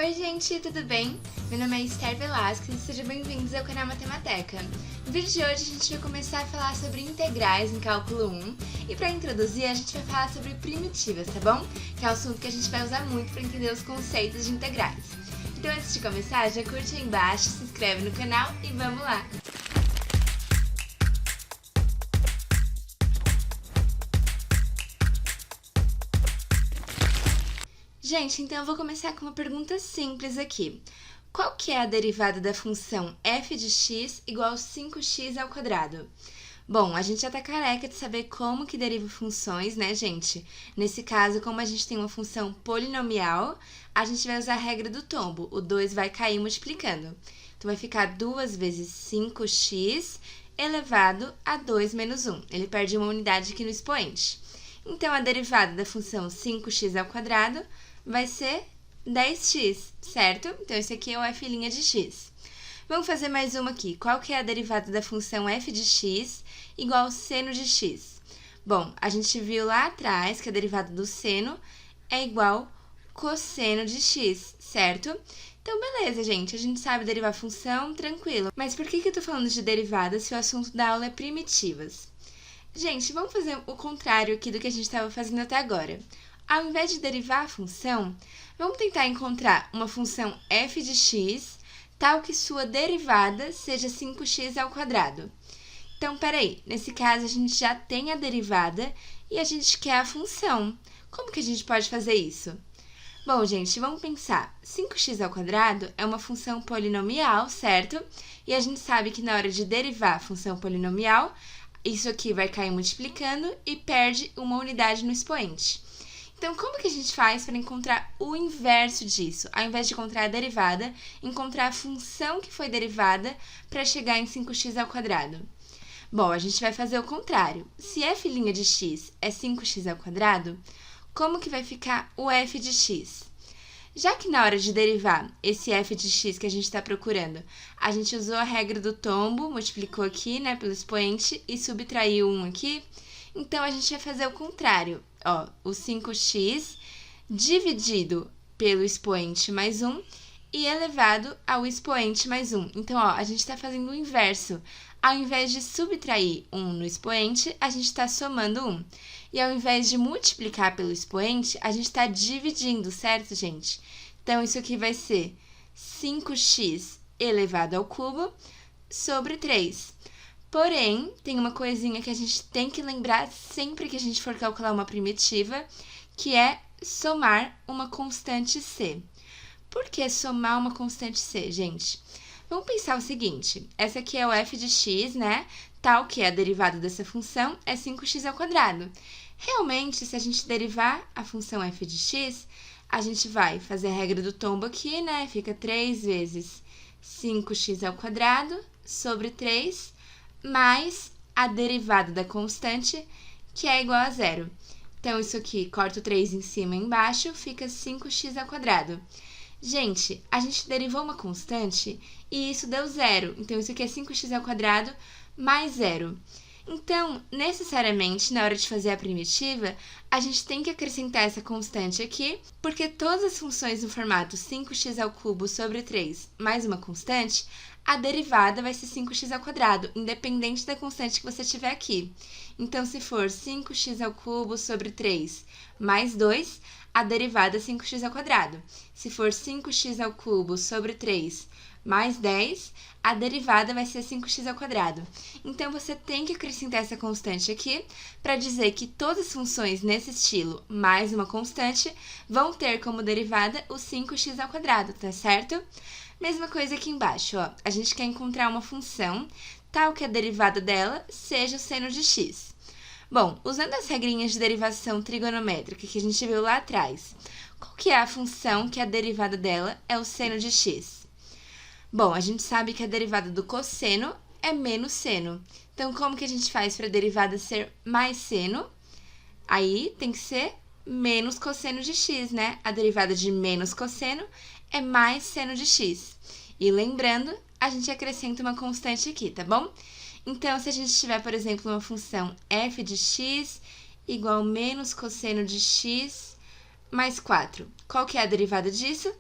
Oi gente, tudo bem? Meu nome é Esther Velasquez e sejam bem-vindos ao canal Matemateca. No vídeo de hoje a gente vai começar a falar sobre integrais em cálculo 1 e para introduzir a gente vai falar sobre primitivas, tá bom? Que é um assunto que a gente vai usar muito para entender os conceitos de integrais. Então antes de começar, já curte aí embaixo, se inscreve no canal e vamos lá! Gente, então eu vou começar com uma pergunta simples aqui. Qual que é a derivada da função f de x igual a 5x ao quadrado? Bom, a gente já tá careca de saber como que deriva funções, né, gente? Nesse caso, como a gente tem uma função polinomial, a gente vai usar a regra do tombo. O 2 vai cair multiplicando. Então, vai ficar 2 vezes 5x elevado a 2 menos 1. Ele perde uma unidade aqui no expoente. Então, a derivada da função 5x ao quadrado vai ser 10x, certo? Então, esse aqui é o f' de x. Vamos fazer mais uma aqui. Qual que é a derivada da função f de x igual ao seno de x? Bom, a gente viu lá atrás que a derivada do seno é igual cosseno de x, certo? Então, beleza, gente. A gente sabe derivar função, tranquilo. Mas por que eu tô falando de derivadas se o assunto da aula é primitivas? Gente, vamos fazer o contrário aqui do que a gente estava fazendo até agora. Ao invés de derivar a função, vamos tentar encontrar uma função f de x, tal que sua derivada seja 5x ao quadrado. Então, peraí, nesse caso a gente já tem a derivada e a gente quer a função. Como que a gente pode fazer isso? Bom, gente, vamos pensar. 5x ao quadrado é uma função polinomial, certo? E a gente sabe que na hora de derivar a função polinomial, isso aqui vai cair multiplicando e perde uma unidade no expoente. Então, como que a gente faz para encontrar o inverso disso? Ao invés de encontrar a derivada, encontrar a função que foi derivada para chegar em 5x ao quadrado. Bom, a gente vai fazer o contrário. Se f' de x é 5x ao quadrado, como que vai ficar o f de x? Já que na hora de derivar esse f de x que a gente está procurando, a gente usou a regra do tombo, multiplicou aqui, né, pelo expoente e subtraiu 1 aqui, então a gente vai fazer o contrário. Ó, o 5x dividido pelo expoente mais 1 e elevado ao expoente mais 1. Então, ó, a gente está fazendo o inverso. Ao invés de subtrair 1 no expoente, a gente está somando 1. E ao invés de multiplicar pelo expoente, a gente está dividindo, certo, gente? Então, isso aqui vai ser 5x elevado ao cubo sobre 3. Porém, tem uma coisinha que a gente tem que lembrar sempre que a gente for calcular uma primitiva, que é somar uma constante c. Por que somar uma constante c, gente? Vamos pensar o seguinte, essa aqui é o f de x, né? Tal que é a derivada dessa função é 5x ao quadrado. Realmente, se a gente derivar a função f de x, a gente vai fazer a regra do tombo aqui, né? Fica 3 vezes 5x ao quadrado sobre 3, mais a derivada da constante, que é igual a zero. Então, isso aqui, corta o 3 em cima e embaixo, fica 5x ao quadrado. Gente, a gente derivou uma constante e isso deu zero. Então, isso aqui é 5x ao quadrado mais zero. Então, necessariamente, na hora de fazer a primitiva, a gente tem que acrescentar essa constante aqui, porque todas as funções no formato 5x ao cubo sobre 3 mais uma constante, a derivada vai ser 5x ao quadrado, independente da constante que você tiver aqui. Então, se for 5x ao cubo sobre 3 mais 2, a derivada é 5x ao quadrado. Se for 5x ao cubo sobre 3 mais 10, a derivada vai ser 5x ao quadrado. Então, você tem que acrescentar essa constante aqui para dizer que todas as funções nesse estilo mais uma constante vão ter como derivada o 5x ao quadrado, tá certo? Mesma coisa aqui embaixo, ó. A gente quer encontrar uma função tal que a derivada dela seja o seno de x. Bom, usando as regrinhas de derivação trigonométrica que a gente viu lá atrás, qual que é a função que a derivada dela é o seno de x? Bom, a gente sabe que a derivada do cosseno é menos seno. Então, como que a gente faz para a derivada ser mais seno? Aí, tem que ser menos cosseno de x, né? A derivada de menos cosseno é mais seno de x. E lembrando, a gente acrescenta uma constante aqui, tá bom? Então, se a gente tiver, por exemplo, uma função f de x igual a menos cosseno de x mais 4, qual que é a derivada disso?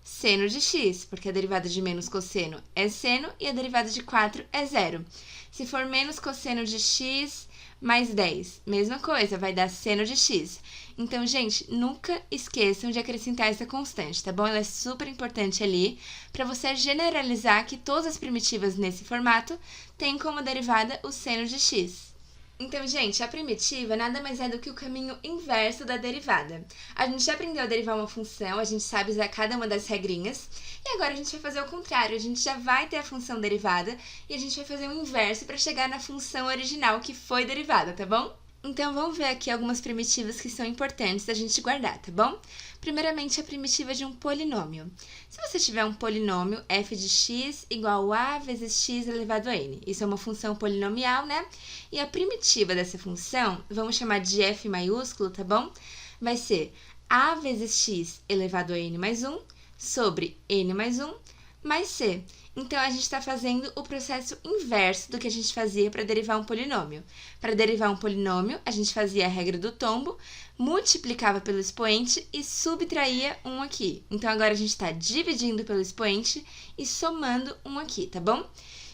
seno de x, porque a derivada de menos cosseno é seno e a derivada de 4 é zero. Se for menos cosseno de x mais 10, mesma coisa, vai dar seno de x. Então, gente, nunca esqueçam de acrescentar essa constante, tá bom? Ela é super importante ali para você generalizar que todas as primitivas nesse formato têm como derivada o seno de x. Então, gente, a primitiva nada mais é do que o caminho inverso da derivada. A gente já aprendeu a derivar uma função, a gente sabe usar cada uma das regrinhas, e agora a gente vai fazer o contrário, a gente já vai ter a função derivada e a gente vai fazer o inverso para chegar na função original que foi derivada, tá bom? Então, vamos ver aqui algumas primitivas que são importantes da gente guardar, tá bom? Primeiramente, a primitiva de um polinômio. Se você tiver um polinômio f de x igual a vezes x elevado a n, isso é uma função polinomial, né? E a primitiva dessa função, vamos chamar de f maiúsculo, tá bom? Vai ser a vezes x elevado a n mais 1 sobre n mais 1 mais c. Então, a gente está fazendo o processo inverso do que a gente fazia para derivar um polinômio. Para derivar um polinômio, a gente fazia a regra do tombo, multiplicava pelo expoente e subtraía um aqui. Então, agora a gente está dividindo pelo expoente e somando um aqui, tá bom?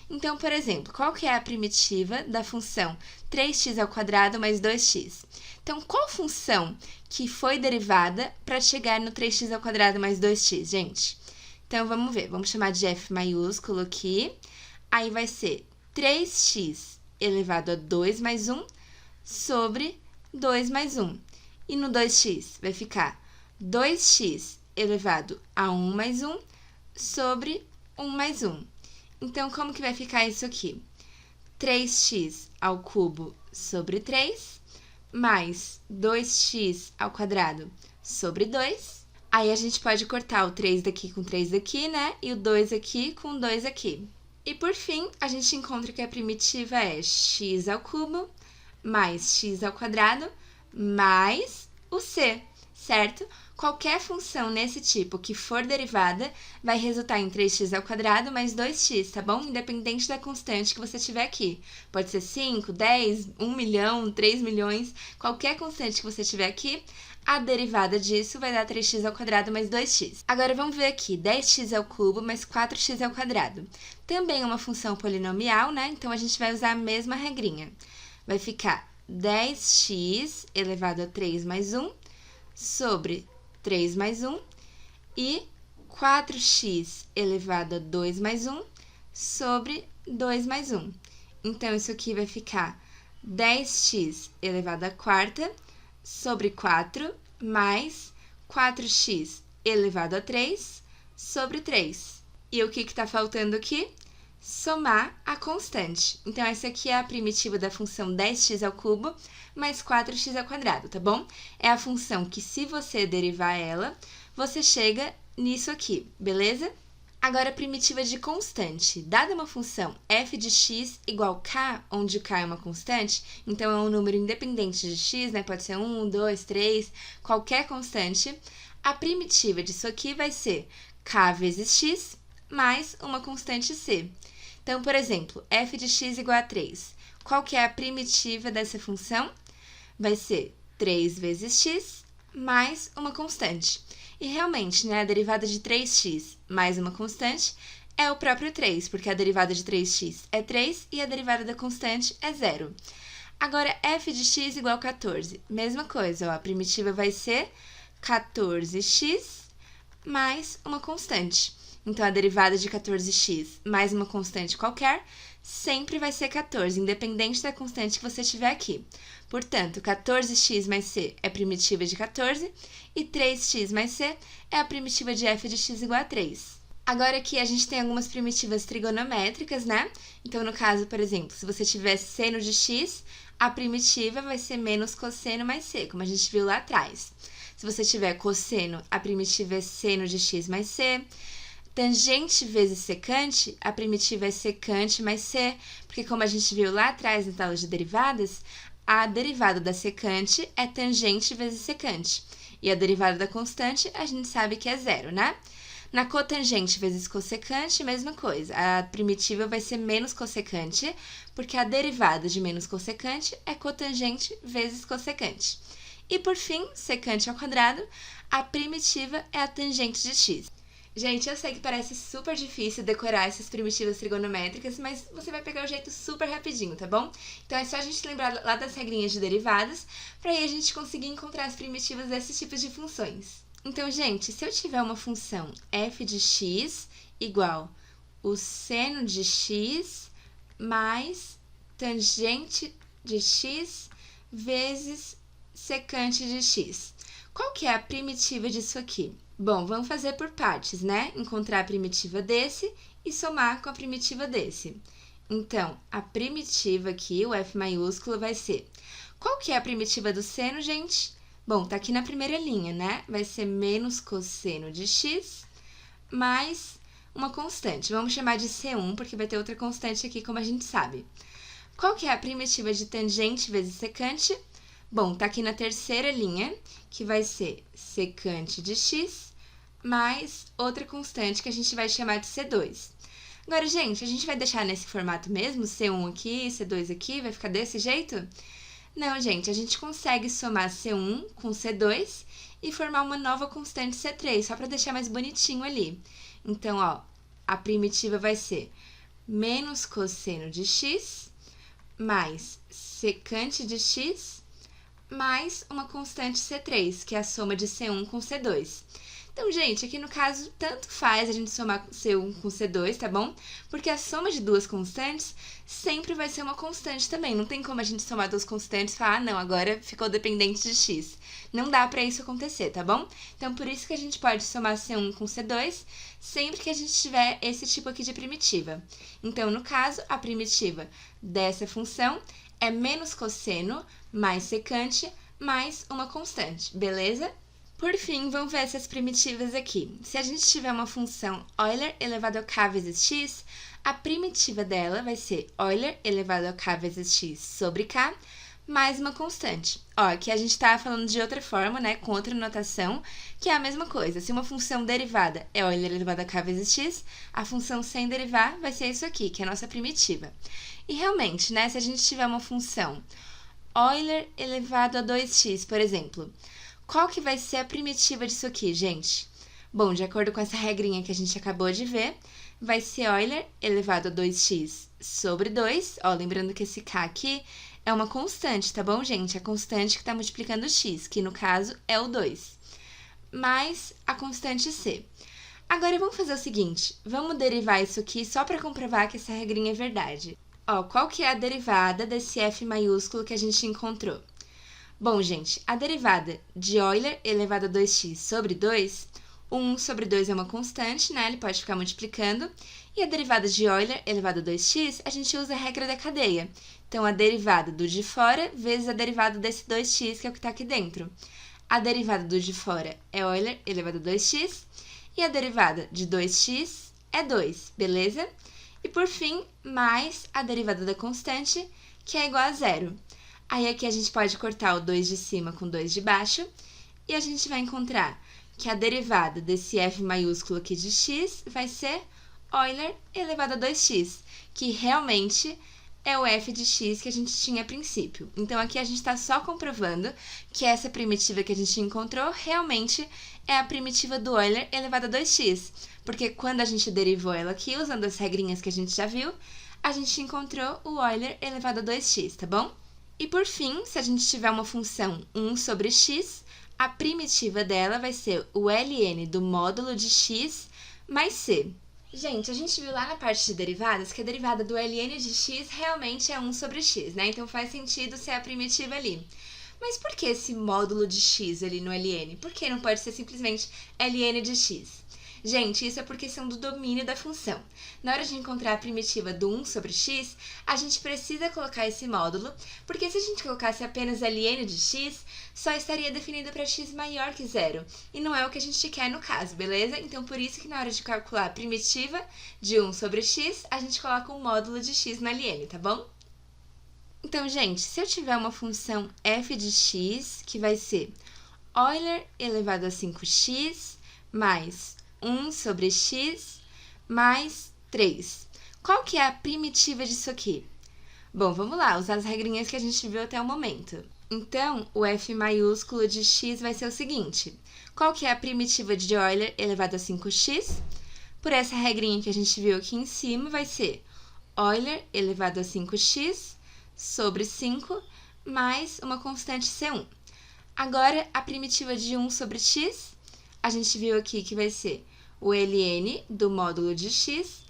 Então, por exemplo, qual que é a primitiva da função 3x² mais 2x? Então, qual função que foi derivada para chegar no 3x² mais 2x, gente? Então, vamos ver. Vamos chamar de f maiúsculo aqui. Aí vai ser 3x elevado a 2 mais 1 sobre 2 mais 1. E no 2x vai ficar 2x elevado a 1 mais 1 sobre 1 mais 1. Então, como que vai ficar isso aqui? 3x ao cubo sobre 3, mais 2x² sobre 2. Aí, a gente pode cortar o 3 daqui com 3 daqui, né? E o 2 aqui com 2 aqui. E, por fim, a gente encontra que a primitiva é x ao cubo mais x² mais o c, certo? Qualquer função nesse tipo que for derivada vai resultar em 3x² mais 2x, tá bom? Independente da constante que você tiver aqui. Pode ser 5, 10, 1 milhão, 3 milhões, qualquer constante que você tiver aqui, a derivada disso vai dar 3x² mais 2x. Agora, vamos ver aqui, 10x ao cubo mais 4x². Também é uma função polinomial, né? Então, a gente vai usar a mesma regrinha. Vai ficar 10x elevado a 3 mais 1 sobre 3 mais 1 e 4x elevado a 2 mais 1 sobre 2 mais 1. Então, isso aqui vai ficar 10x elevado à quarta sobre 4 mais 4x elevado a 3 sobre 3. E o que está faltando aqui? Somar a constante. Então, essa aqui é a primitiva da função 10x ao cubo mais 4x², tá bom? É a função que, se você derivar ela, você chega nisso aqui, beleza? Agora, a primitiva de constante. Dada uma função f de x igual k, onde o k é uma constante, então é um número independente de x, né? Pode ser 1, 2, 3, qualquer constante. A primitiva disso aqui vai ser k vezes x mais uma constante c. Então, por exemplo, f de x igual a 3. Qual que é a primitiva dessa função? Vai ser 3 vezes x mais uma constante. E realmente, né, a derivada de 3x mais uma constante é o próprio 3, porque a derivada de 3x é 3 e a derivada da constante é 0. Agora, f de x igual a 14. Mesma coisa, ó, a primitiva vai ser 14x mais uma constante. Então, a derivada de 14x mais uma constante qualquer sempre vai ser 14, independente da constante que você tiver aqui. Portanto, 14x mais c é a primitiva de 14 e 3x mais c é a primitiva de f de x igual a 3. Agora aqui a gente tem algumas primitivas trigonométricas, né? Então, no caso, por exemplo, se você tiver seno de x, a primitiva vai ser menos cosseno mais c, como a gente viu lá atrás. Se você tiver cosseno, a primitiva é seno de x mais c. Tangente vezes secante, a primitiva é secante mais c, porque como a gente viu lá atrás nas aulas de derivadas, a derivada da secante é tangente vezes secante. E a derivada da constante, a gente sabe que é 0, né? Na cotangente vezes cossecante, mesma coisa. A primitiva vai ser menos cossecante, porque a derivada de menos cossecante é cotangente vezes cossecante. E, por fim, secante ao quadrado, a primitiva é a tangente de x. Gente, eu sei que parece super difícil decorar essas primitivas trigonométricas, mas você vai pegar o jeito super rapidinho, tá bom? Então é só a gente lembrar lá das regrinhas de derivadas, para aí a gente conseguir encontrar as primitivas desses tipos de funções. Então, gente, se eu tiver uma função f de x igual o seno de x mais tangente de x vezes secante de x. Qual que é a primitiva disso aqui? Bom, vamos fazer por partes, né? Encontrar a primitiva desse e somar com a primitiva desse. Então, a primitiva aqui, o f maiúsculo, vai ser... Qual que é a primitiva do seno, gente? Bom, tá aqui na primeira linha, né? Vai ser menos cosseno de x mais uma constante. Vamos chamar de C1, porque vai ter outra constante aqui, como a gente sabe. Qual que é a primitiva de tangente vezes secante? Bom, tá aqui na terceira linha, que vai ser secante de x mais outra constante que a gente vai chamar de C2. Agora, gente, a gente vai deixar nesse formato mesmo, C1 aqui, C2 aqui, vai ficar desse jeito? Não, gente, a gente consegue somar C1 com C2 e formar uma nova constante C3, só para deixar mais bonitinho ali. Então, ó, a primitiva vai ser menos cosseno de x mais secante de x mais uma constante C3, que é a soma de C1 com C2. Então, gente, aqui no caso, tanto faz a gente somar C1 com C2, tá bom? Porque a soma de duas constantes sempre vai ser uma constante também. Não tem como a gente somar duas constantes e falar, ah, não, agora ficou dependente de x. Não dá pra isso acontecer, tá bom? Então, por isso que a gente pode somar C1 com C2 sempre que a gente tiver esse tipo aqui de primitiva. Então, no caso, a primitiva dessa função é menos cosseno mais secante mais uma constante, beleza? Por fim, vamos ver essas primitivas aqui. Se a gente tiver uma função Euler elevado ao k vezes x, a primitiva dela vai ser Euler elevado ao k vezes x sobre k mais uma constante. Ó, aqui a gente tá falando de outra forma, né, com outra notação, que é a mesma coisa. Se uma função derivada é Euler elevado a k vezes x, a função sem derivar vai ser isso aqui, que é a nossa primitiva. E realmente, né, se a gente tiver uma função Euler elevado a 2x, por exemplo, qual que vai ser a primitiva disso aqui, gente? Bom, de acordo com essa regrinha que a gente acabou de ver, vai ser Euler elevado a 2x sobre 2. Ó, lembrando que esse k aqui é uma constante, tá bom, gente? A constante que está multiplicando x, que no caso é o 2, mais a constante c. Agora, vamos fazer o seguinte, vamos derivar isso aqui só para comprovar que essa regrinha é verdade. Ó, qual que é a derivada desse f maiúsculo que a gente encontrou? Bom, gente, a derivada de Euler elevado a 2x sobre 2, o 1 sobre 2 é uma constante, né? Ele pode ficar multiplicando. E a derivada de Euler elevado a 2x, a gente usa a regra da cadeia. Então, a derivada do de fora vezes a derivada desse 2x, que é o que está aqui dentro. A derivada do de fora é Euler elevado a 2x, e a derivada de 2x é 2, beleza? E, por fim, mais a derivada da constante, que é igual a zero. Aí aqui a gente pode cortar o 2 de cima com 2 de baixo, e a gente vai encontrar que a derivada desse f maiúsculo aqui de x vai ser Euler elevado a 2x, que realmente é o f de x que a gente tinha a princípio. Então, aqui a gente está só comprovando que essa primitiva que a gente encontrou realmente é a primitiva do Euler elevado a 2x, porque quando a gente derivou ela aqui, usando as regrinhas que a gente já viu, a gente encontrou o Euler elevado a 2x, tá bom? E por fim, se a gente tiver uma função 1 sobre x, a primitiva dela vai ser o ln do módulo de x mais c. Gente, a gente viu lá na parte de derivadas que a derivada do ln de x realmente é 1 sobre x, né? Então faz sentido ser a primitiva ali. Mas por que esse módulo de x ali no ln? Por que não pode ser simplesmente ln de x? Gente, isso é por questão do domínio da função. Na hora de encontrar a primitiva do 1 sobre x, a gente precisa colocar esse módulo, porque se a gente colocasse apenas ln de x, só estaria definido para x maior que zero, e não é o que a gente quer no caso, beleza? Então, por isso que na hora de calcular a primitiva de 1 sobre x, a gente coloca um módulo de x no ln, tá bom? Então, gente, se eu tiver uma função f de x, que vai ser Euler elevado a 5x mais 1 sobre x mais 3. Qual que é a primitiva disso aqui? Bom, vamos lá, usar as regrinhas que a gente viu até o momento. Então, o f maiúsculo de x vai ser o seguinte. Qual que é a primitiva de Euler elevado a 5x? Por essa regrinha que a gente viu aqui em cima, vai ser Euler elevado a 5x sobre 5 mais uma constante C1. Agora, a primitiva de 1 sobre x, a gente viu aqui que vai ser o ln do módulo de x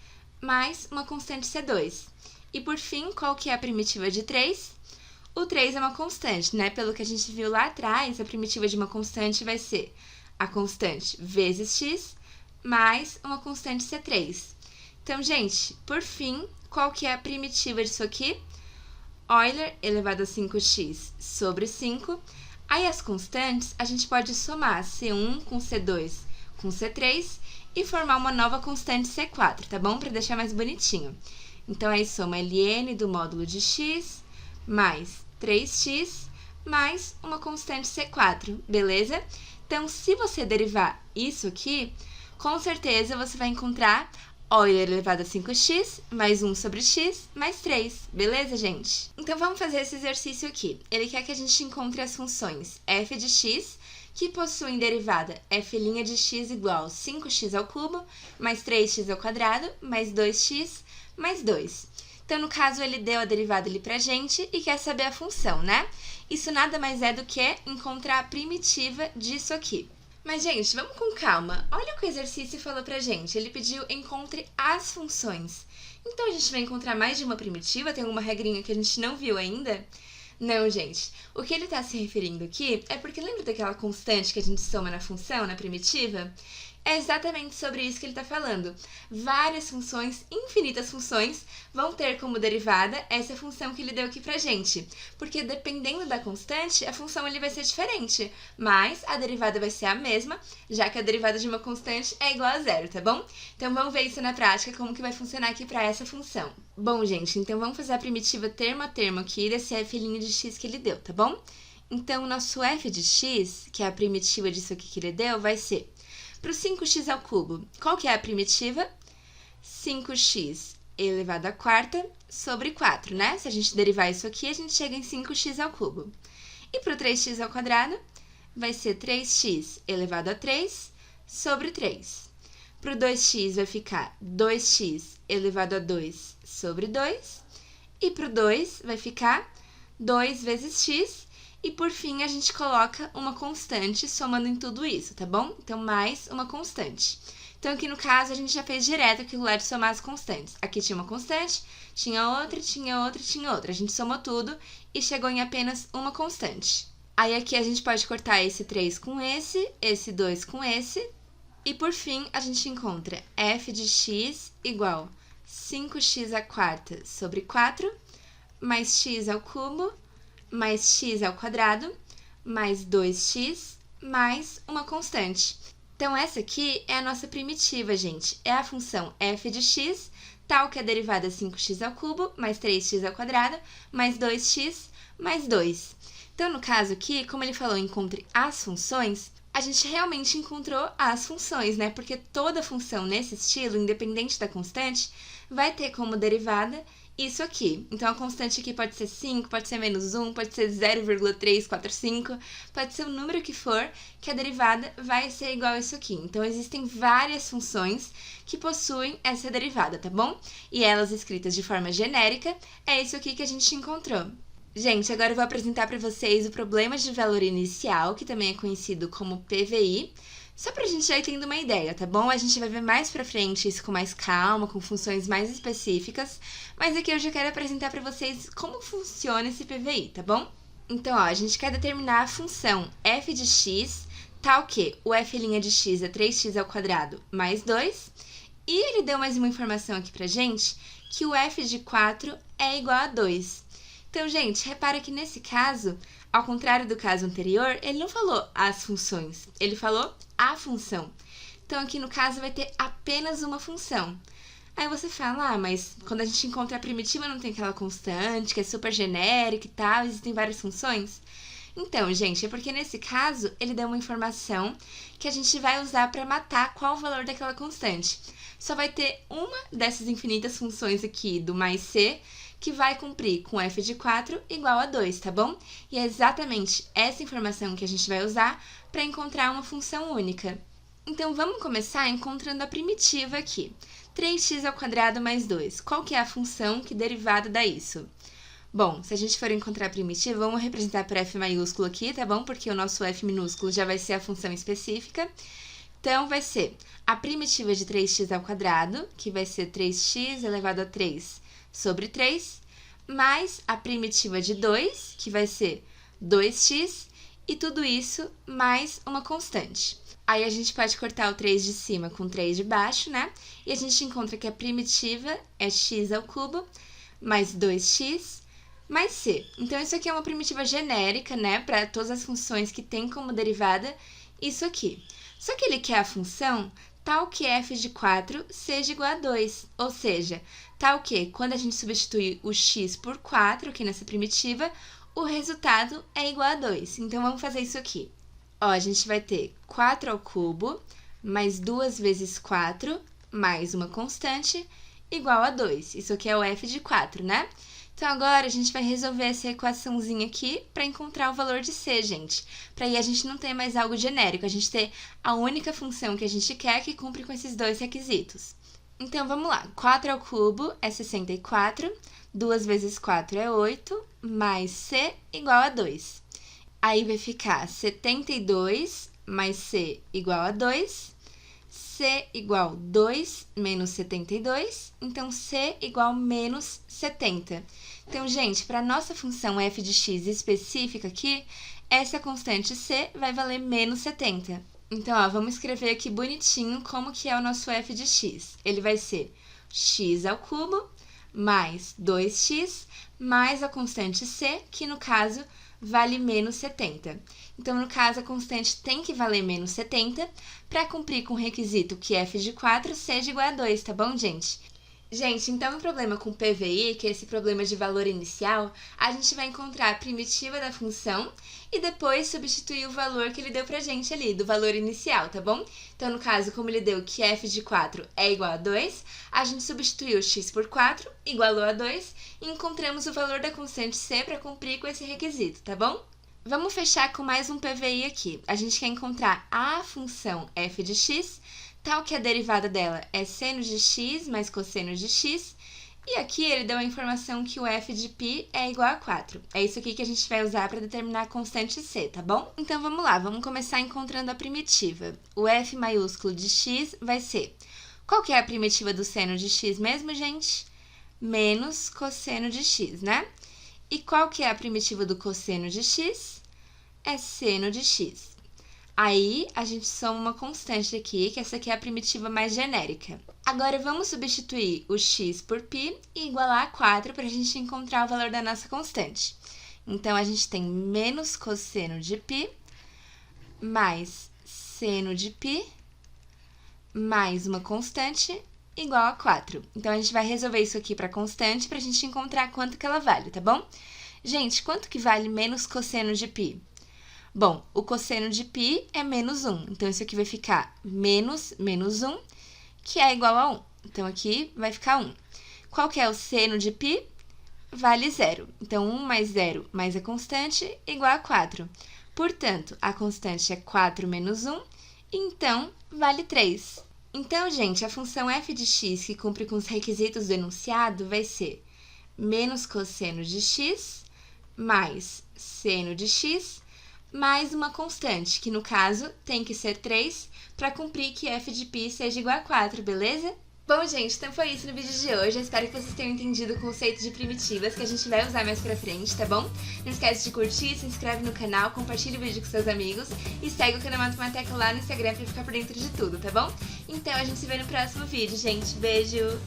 mais uma constante C2. E, por fim, qual que é a primitiva de 3? O 3 é uma constante, né? Pelo que a gente viu lá atrás, a primitiva de uma constante vai ser a constante vezes x mais uma constante C3. Então, gente, por fim, qual que é a primitiva disso aqui? Euler elevado a 5x sobre 5. Aí, as constantes, a gente pode somar C1 com C2 com C3 e formar uma nova constante C4, tá bom? Para deixar mais bonitinho. Então, aí soma ln do módulo de x mais 3x mais uma constante C4, beleza? Então, se você derivar isso aqui, com certeza você vai encontrar Euler elevado a 5x mais 1 sobre x mais 3, beleza, gente? Então, vamos fazer esse exercício aqui. Ele quer que a gente encontre as funções f de x, que possuem derivada f' de x igual 5x ao cubo mais 3x ao quadrado mais 2x mais 2. Então, no caso, ele deu a derivada ali pra gente e quer saber a função, né? Isso nada mais é do que encontrar a primitiva disso aqui. Mas, gente, vamos com calma. Olha o que o exercício falou pra gente. Ele pediu encontre as funções. Então, a gente vai encontrar mais de uma primitiva? Tem alguma regrinha que a gente não viu ainda? Não, gente. O que ele está se referindo aqui é porque lembra daquela constante que a gente soma na função, na primitiva? É exatamente sobre isso que ele está falando. Várias funções, infinitas funções, vão ter como derivada essa função que ele deu aqui pra gente. Porque dependendo da constante, a função ali vai ser diferente. Mas a derivada vai ser a mesma, já que a derivada de uma constante é igual a zero, tá bom? Então vamos ver isso na prática, como que vai funcionar aqui para essa função. Bom, gente, então vamos fazer a primitiva termo a termo aqui desse f' de x que ele deu, tá bom? Então o nosso f de x, que é a primitiva disso aqui que ele deu, vai ser... Para o 5x ao cubo, qual que é a primitiva? 5x elevado à quarta sobre 4, né? Se a gente derivar isso aqui, a gente chega em 5x ao cubo. E para o 3x ao quadrado, vai ser 3x elevado a 3 sobre 3. Para o 2x vai ficar 2x elevado a 2 sobre 2. E para o 2 vai ficar 2 vezes x. E, por fim, a gente coloca uma constante somando em tudo isso, tá bom? Então, mais uma constante. Então, aqui no caso, a gente já fez direto aquilo lá de somar as constantes. Aqui tinha uma constante, tinha outra, tinha outra, tinha outra. A gente somou tudo e chegou em apenas uma constante. Aí, aqui a gente pode cortar esse 3 com esse 2 com esse. E, por fim, a gente encontra f de x igual 5x à quarta sobre 4, mais x ao cubo, mais x ao quadrado, mais 2x, mais uma constante. Então, essa aqui é a nossa primitiva, gente. É a função f de x, tal que a derivada é 5x ao cubo, mais 3x ao quadrado, mais 2x, mais 2. Então, no caso aqui, como ele falou, encontre as funções, a gente realmente encontrou as funções, né? Porque toda função nesse estilo, independente da constante, vai ter como derivada isso aqui. Então, a constante aqui pode ser 5, pode ser menos 1, pode ser 0,345, pode ser o número que for, que a derivada vai ser igual a isso aqui. Então, existem várias funções que possuem essa derivada, tá bom? E elas escritas de forma genérica, é isso aqui que a gente encontrou. Gente, agora eu vou apresentar para vocês o problema de valor inicial, que também é conhecido como PVI, só pra gente já ir tendo uma ideia, tá bom? A gente vai ver mais pra frente isso com mais calma, com funções mais específicas, mas aqui eu já quero apresentar pra vocês como funciona esse PVI, tá bom? Então, ó, a gente quer determinar a função f de x, tal que o f' de x é 3x ao quadrado mais 2, e ele deu mais uma informação aqui pra gente, que o f de 4 é igual a 2. Então, gente, repara que nesse caso, ao contrário do caso anterior, ele não falou as funções, ele falou a função. Então, aqui no caso vai ter apenas uma função. Aí você fala, mas quando a gente encontra a primitiva não tem aquela constante, que é super genérica e tal, existem várias funções? Então, gente, é porque nesse caso ele deu uma informação que a gente vai usar para matar qual o valor daquela constante. Só vai ter uma dessas infinitas funções aqui do mais c que vai cumprir com f de 4 igual a 2, tá bom? E é exatamente essa informação que a gente vai usar para encontrar uma função única. Então, vamos começar encontrando a primitiva aqui. 3x² mais 2. Qual que é a função que derivada dá isso? Bom, se a gente for encontrar a primitiva, vamos representar por f maiúsculo aqui, tá bom? Porque o nosso f minúsculo já vai ser a função específica. Então, vai ser a primitiva de 3x², que vai ser 3x elevado a 3 sobre 3, mais a primitiva de 2, que vai ser 2x, e tudo isso mais uma constante. Aí, a gente pode cortar o 3 de cima com 3 de baixo, né? E a gente encontra que a primitiva é x² mais 2x mais c. Então, isso aqui é uma primitiva genérica, né? Para todas as funções que tem como derivada isso aqui. Só que ele quer a função tal que f de 4 seja igual a 2. Ou seja, tal que, quando a gente substituir o x por 4 aqui nessa primitiva, o resultado é igual a 2. Então, vamos fazer isso aqui. Ó, a gente vai ter 4² mais 2 vezes 4 mais uma constante igual a 2. Isso aqui é o f de 4, né? Então, agora a gente vai resolver essa equaçãozinha aqui para encontrar o valor de c, gente. Para aí a gente não ter mais algo genérico, a gente ter a única função que a gente quer que cumpre com esses dois requisitos. Então, vamos lá. 4³ é 64, 2 vezes 4 é 8, mais c igual a 2. Aí vai ficar 72 mais c igual a 2, c igual 2 menos 72, então c igual menos 70. Então, gente, para a nossa função f de x específica aqui, essa constante c vai valer menos 70. Então, ó, vamos escrever aqui bonitinho como que é o nosso f de x. Ele vai ser x³ mais 2x mais a constante c, que no caso vale menos 70. Então, no caso, a constante tem que valer menos 70 para cumprir com o requisito que f de 4 seja igual a 2, tá bom, gente? Gente, então o problema com PVI, que é esse problema de valor inicial, a gente vai encontrar a primitiva da função e depois substituir o valor que ele deu pra gente ali, do valor inicial, tá bom? Então, no caso, como ele deu que f de 4 é igual a 2, a gente substituiu x por 4, igualou a 2, e encontramos o valor da constante c para cumprir com esse requisito, tá bom? Vamos fechar com mais um PVI aqui. A gente quer encontrar a função f de x, tal que a derivada dela é seno de x mais cosseno de x, e aqui ele deu a informação que o f de π é igual a 4. É isso aqui que a gente vai usar para determinar a constante c, tá bom? Então, vamos lá, vamos começar encontrando a primitiva. O f maiúsculo de x vai ser... Qual que é a primitiva do seno de x mesmo, gente? Menos cosseno de x, né? E qual que é a primitiva do cosseno de x? É seno de x. Aí, a gente soma uma constante aqui, que essa aqui é a primitiva mais genérica. Agora, vamos substituir o x por π e igualar a 4 para a gente encontrar o valor da nossa constante. Então, a gente tem menos cosseno de π mais seno de π mais uma constante igual a 4. Então, a gente vai resolver isso aqui para constante para a gente encontrar quanto que ela vale, tá bom? Gente, quanto que vale menos cosseno de π? Bom, o cosseno de π é menos 1, então isso aqui vai ficar menos 1, que é igual a 1. Então, aqui vai ficar 1. Qual que é o seno de π? Vale 0. Então, 1 mais 0 mais a constante igual a 4. Portanto, a constante é 4 menos 1, então vale 3. Então, gente, a função f de x que cumpre com os requisitos do enunciado vai ser menos cosseno de x mais seno de x mais uma constante, que no caso tem que ser 3 para cumprir que f de π seja igual a 4, beleza? Bom, gente, então foi isso no vídeo de hoje. Eu espero que vocês tenham entendido o conceito de primitivas, que a gente vai usar mais pra frente, tá bom? Não esquece de curtir, se inscreve no canal, compartilha o vídeo com seus amigos e segue o canal Matemateca lá no Instagram pra ficar por dentro de tudo, tá bom? Então, a gente se vê no próximo vídeo, gente. Beijo!